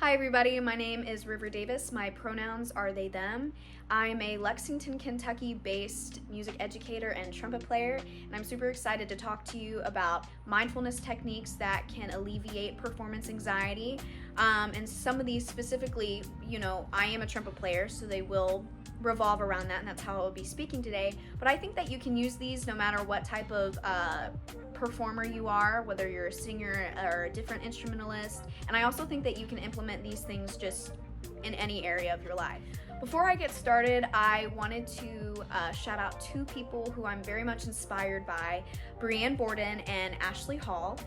Hi everybody, my name is River Davis. My pronouns are they, them. I'm a Lexington, Kentucky based music educator and trumpet player, and I'm super excited to talk to you about mindfulness techniques that can alleviate performance anxiety. And some of these specifically, I am a trumpet player, so they will revolve around that, and that's how I'll be speaking today. But I think that you can use these no matter what type of performer you are, whether you're a singer or a different instrumentalist. And I also think that you can implement these things just in any area of your life. Before I get started, I wanted to shout out two people who I'm very much inspired by, Brianne Borden and Ashley Hall.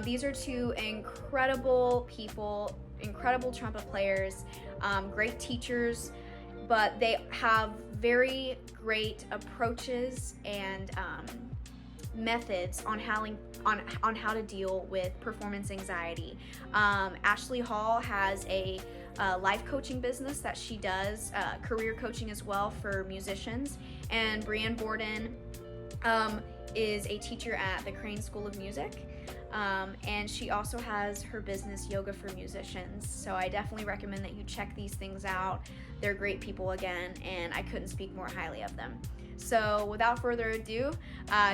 These are two incredible people, incredible trumpet players, great teachers, but they have very great approaches and methods on how to deal with performance anxiety. Ashley Hall has a life coaching business that she does, career coaching as well for musicians, and Brianne Borden is a teacher at the Crane School of Music. And she also has her business, Yoga for Musicians. So I definitely recommend that you check these things out. They're great people again, and I couldn't speak more highly of them. So without further ado,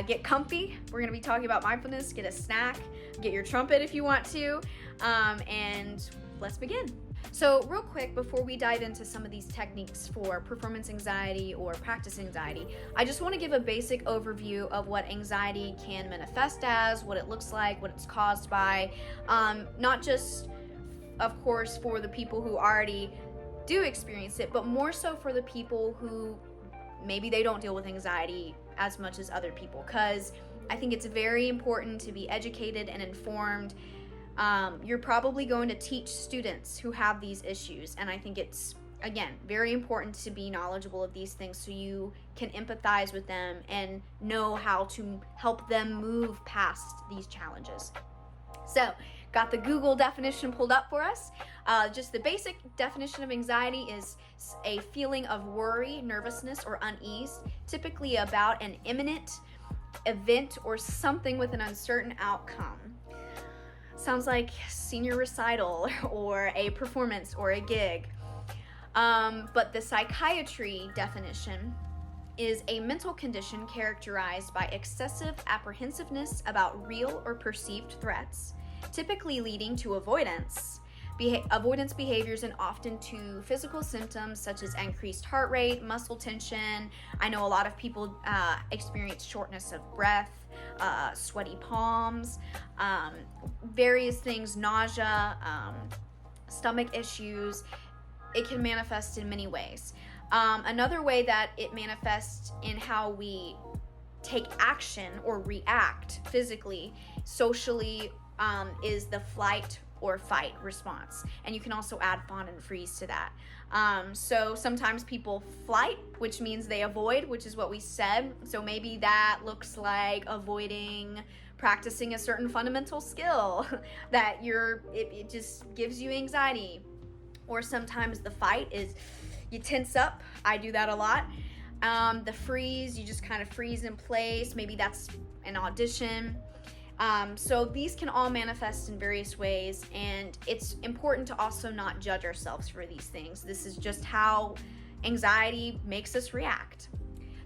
get comfy. We're gonna be talking about mindfulness. Get a snack, get your trumpet if you want to, and let's begin. So real quick, before we dive into some of these techniques for performance anxiety or practice anxiety, I just want to give a basic overview of what anxiety can manifest as, what it looks like, what it's caused by, not just, of course, for the people who already do experience it, but more so for the people who maybe they don't deal with anxiety as much as other people, because I think it's very important to be educated and informed. You're probably going to teach students who have these issues, and I think it's, again, very important to be knowledgeable of these things so you can empathize with them and know how to help them move past these challenges. So, got the Google definition pulled up for us. Just the basic definition of anxiety is a feeling of worry, nervousness, or unease, typically about an imminent event or something with an uncertain outcome. Sounds like senior recital or a performance or a gig. But the psychiatry definition is a mental condition characterized by excessive apprehensiveness about real or perceived threats, typically leading to avoidance. Avoidance behaviors and often to physical symptoms such as increased heart rate, muscle tension. I know a lot of people experience shortness of breath, sweaty palms, various things, nausea, stomach issues. It can manifest in many ways. Another way that it manifests in how we take action or react physically, socially, is the flight or fight response. And you can also add fawn and freeze to that. So sometimes people flight, which means they avoid, which is what we said. So maybe that looks like avoiding practicing a certain fundamental skill that it just gives you anxiety. Or sometimes the fight is you tense up. I do that a lot. The freeze, you just kind of freeze in place. Maybe that's an audition. So these can all manifest in various ways, and it's important to also not judge ourselves for these things. This is just how anxiety makes us react.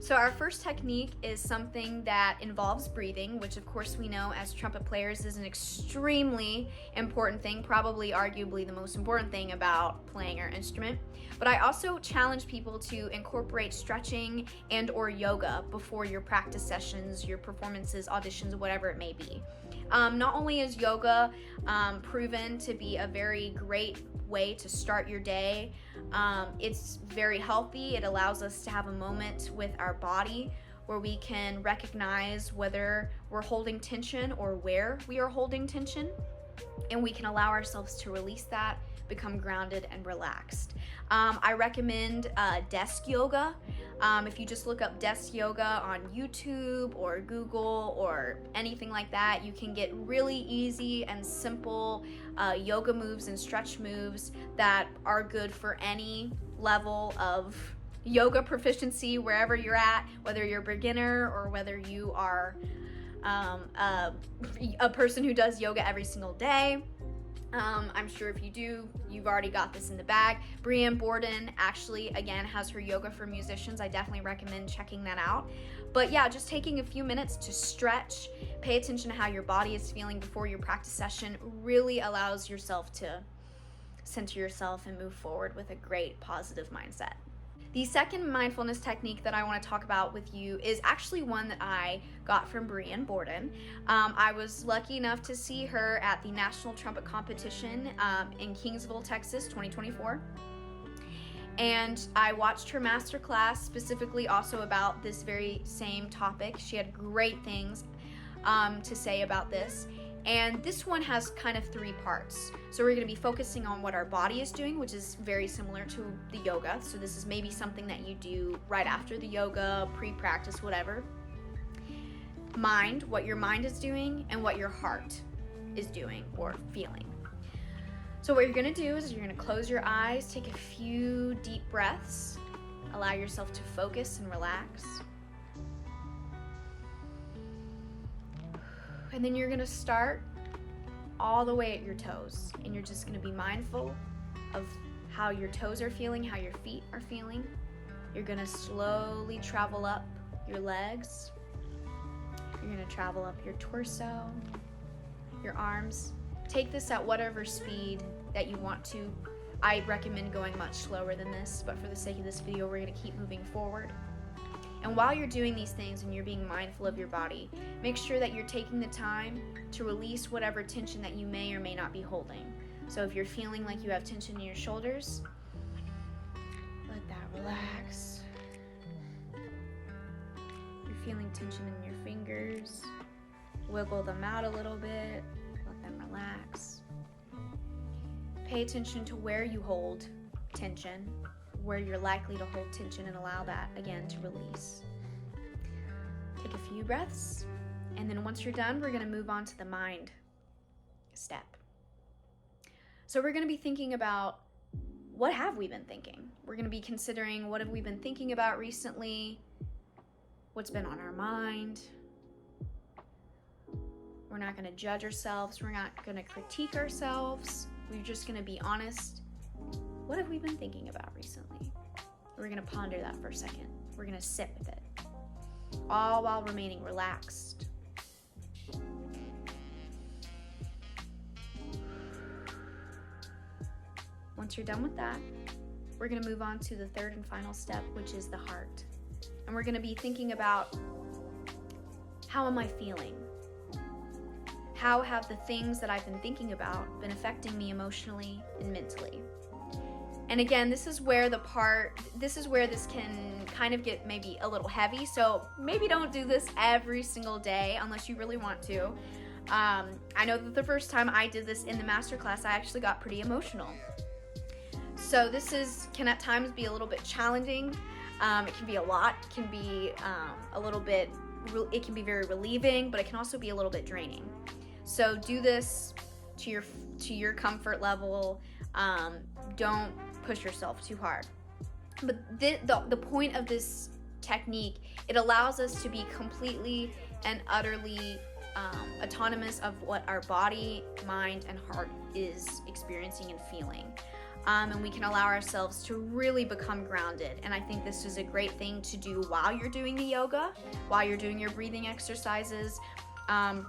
So our first technique is something that involves breathing, which of course we know as trumpet players is an extremely important thing, probably arguably the most important thing about playing our instrument. But I also challenge people to incorporate stretching and or yoga before your practice sessions, your performances, auditions, whatever it may be. Not only is yoga proven to be a very great way to start your day, it's very healthy. It allows us to have a moment with our body where we can recognize whether we're holding tension or where we are holding tension, and we can allow ourselves to release that, become grounded and relaxed. I recommend desk yoga. If you just look up desk yoga on YouTube or Google or anything like that, you can get really easy and simple yoga moves and stretch moves that are good for any level of yoga proficiency, wherever you're at, whether you're a beginner or whether you are a person who does yoga every single day. I'm sure if you do, you've already got this in the bag. Brianne Borden actually, again, has her Yoga for Musicians. I definitely recommend checking that out. But yeah, just taking a few minutes to stretch, pay attention to how your body is feeling before your practice session really allows yourself to center yourself and move forward with a great positive mindset. The second mindfulness technique that I want to talk about with you is actually one that I got from Brianne Borden. I was lucky enough to see her at the National Trumpet Competition in Kingsville, Texas, 2024. And I watched her masterclass specifically also about this very same topic. She had great things to say about this. And this one has kind of three parts. So we're going to be focusing on what our body is doing, which is very similar to the yoga. So this is maybe something that you do right after the yoga, pre-practice, whatever. Mind, what your mind is doing, and what your heart is doing or feeling. So what you're going to do is you're going to close your eyes, take a few deep breaths, allow yourself to focus and relax. And then you're going to start all the way at your toes. And you're just going to be mindful of how your toes are feeling, how your feet are feeling. You're going to slowly travel up your legs. You're going to travel up your torso, your arms. Take this at whatever speed that you want to. I recommend going much slower than this, but for the sake of this video, we're going to keep moving forward. And while you're doing these things and you're being mindful of your body, make sure that you're taking the time to release whatever tension that you may or may not be holding. So if you're feeling like you have tension in your shoulders, let that relax. If you're feeling tension in your fingers, wiggle them out a little bit, let them relax. Pay attention to where you hold tension, where you're likely to hold tension, and allow that again to release. Take a few breaths, and then once you're done, we're going to move on to the mind step. So we're going to be thinking about what have we been thinking. We're going to be considering what have we been thinking about recently, what's been on our mind. We're not going to judge ourselves. We're not going to critique ourselves. We're just going to be honest. What have we been thinking about recently? We're going to ponder that for a second. We're going to sit with it, all while remaining relaxed. Once you're done with that, we're going to move on to the third and final step, which is the heart. And we're going to be thinking about, how am I feeling? How have the things that I've been thinking about been affecting me emotionally and mentally? And again, this is where this can kind of get maybe a little heavy. So maybe don't do this every single day unless you really want to. I know that the first time I did this in the masterclass, I actually got pretty emotional. So this can at times be a little bit challenging. It can be a lot. It can be it can be very relieving, but it can also be a little bit draining. So do this to your comfort level. Don't push yourself too hard. But the point of this technique, it allows us to be completely and utterly autonomous of what our body, mind, and heart is experiencing and feeling. And we can allow ourselves to really become grounded. And I think this is a great thing to do while you're doing the yoga, while you're doing your breathing exercises,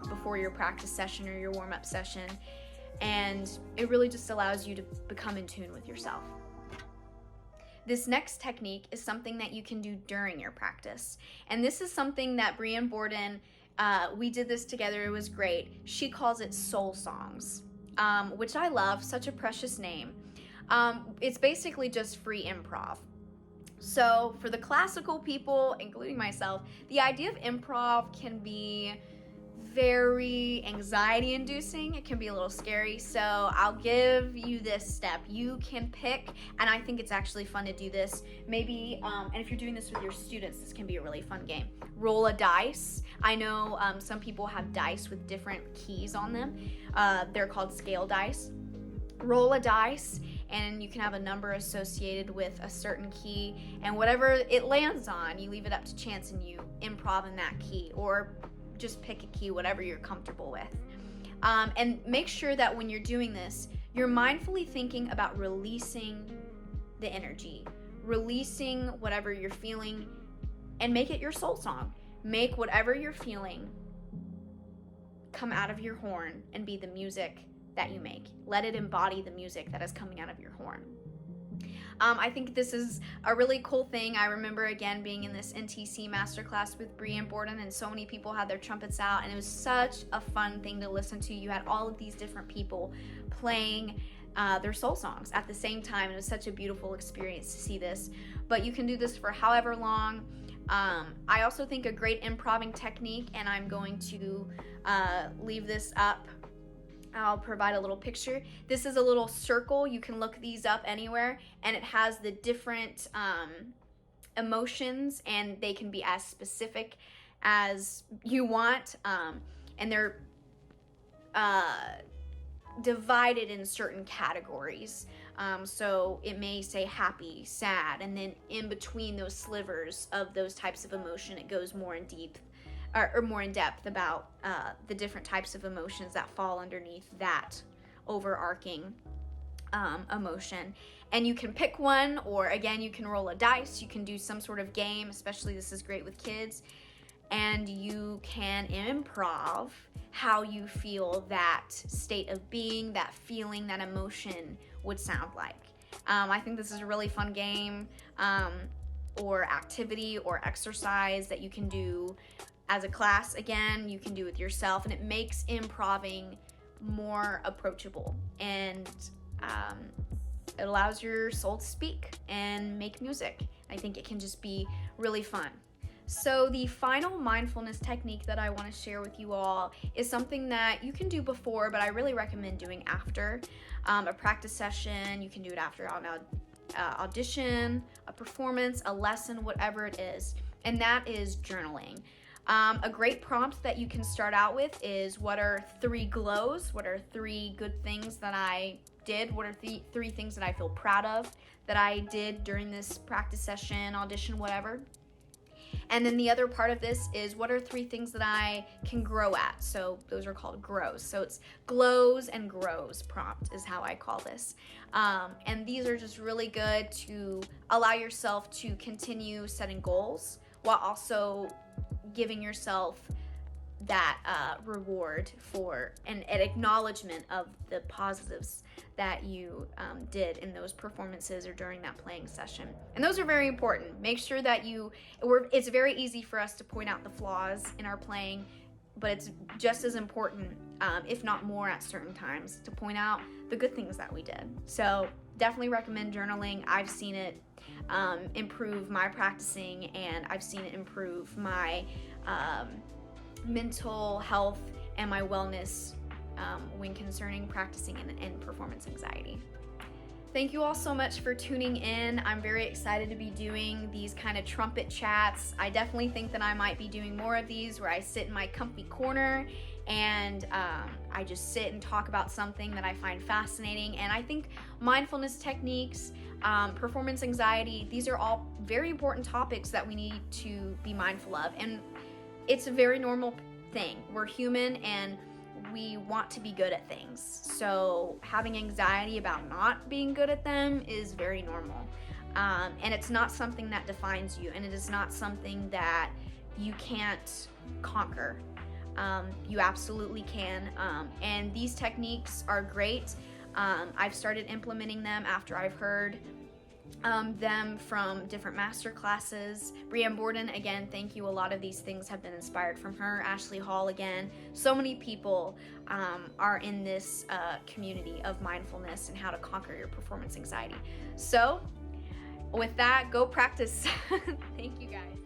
before your practice session or your warm-up session. And it really just allows you to become in tune with yourself. This next technique is something that you can do during your practice. And this is something that Brianne Borden, we did this together, it was great. She calls it soul songs, which I love, such a precious name. It's basically just free improv. So for the classical people, including myself, the idea of improv can be very anxiety inducing. It can be a little scary. So I'll give you this step. You can pick, and I think it's actually fun to do this. Maybe, and if you're doing this with your students, this can be a really fun game. Roll a dice. I know some people have dice with different keys on them. They're called scale dice. Roll a dice, and you can have a number associated with a certain key, and whatever it lands on, you leave it up to chance and you improv in that key, or just pick a key, whatever you're comfortable with. And make sure that when you're doing this, you're mindfully thinking about releasing the energy, releasing whatever you're feeling, and make it your soul song. Make whatever you're feeling come out of your horn and be the music that you make. Let it embody the music that is coming out of your horn. I think this is a really cool thing. I remember, again, being in this NTC masterclass with Brianne Borden, and so many people had their trumpets out, and it was such a fun thing to listen to. You had all of these different people playing their soul songs at the same time. It was such a beautiful experience to see this. But you can do this for however long. I also think a great improving technique, and I'm going to leave this up. I'll provide a little picture. This is a little circle. You can look these up anywhere, and it has the different emotions, and they can be as specific as you want, and they're divided in certain categories. So it may say happy, sad, and then in between those slivers of those types of emotion, it goes more in deep or more in depth about the different types of emotions that fall underneath that overarching emotion. And you can pick one, or again, you can roll a dice, you can do some sort of game, especially this is great with kids, and you can improv how you feel that state of being, that feeling, that emotion would sound like. I think this is a really fun game or activity or exercise that you can do as a class. Again, you can do with yourself, and it makes improving more approachable, and it allows your soul to speak and make music. I think it can just be really fun. So the final mindfulness technique that I want to share with you all is something that you can do before, but I really recommend doing after a practice session. You can do it after an audition, a performance, a lesson, whatever it is, and that is journaling. A great prompt that you can start out with is, what are 3 glows? What are 3 good things that I did? What are 3 things that I feel proud of that I did during this practice session, audition, whatever? And then the other part of this is, what are 3 things that I can grow at? So those are called grows. So it's glows and grows prompt is how I call this. And these are just really good to allow yourself to continue setting goals while also giving yourself that reward for an acknowledgement of the positives that you did in those performances or during that playing session. And those are very important. Make sure that it's very easy for us to point out the flaws in our playing, but it's just as important, if not more at certain times, to point out the good things that we did. So definitely recommend journaling. I've seen it improve my practicing, and I've seen it improve my mental health and my wellness when concerning practicing and performance anxiety. Thank you all so much for tuning in. I'm very excited to be doing these kind of trumpet chats. I definitely think that I might be doing more of these where I sit in my comfy corner and I just sit and talk about something that I find fascinating. And I think mindfulness techniques, performance anxiety, these are all very important topics that we need to be mindful of. And it's a very normal thing. We're human and we want to be good at things. So having anxiety about not being good at them is very normal. And it's not something that defines you, and it is not something that you can't conquer. You absolutely can. And these techniques are great. I've started implementing them after I've heard them from different master classes. Brianne Borden, again, thank you. A lot of these things have been inspired from her. Ashley Hall, again. So many people are in this community of mindfulness and how to conquer your performance anxiety. So with that, go practice. Thank you guys.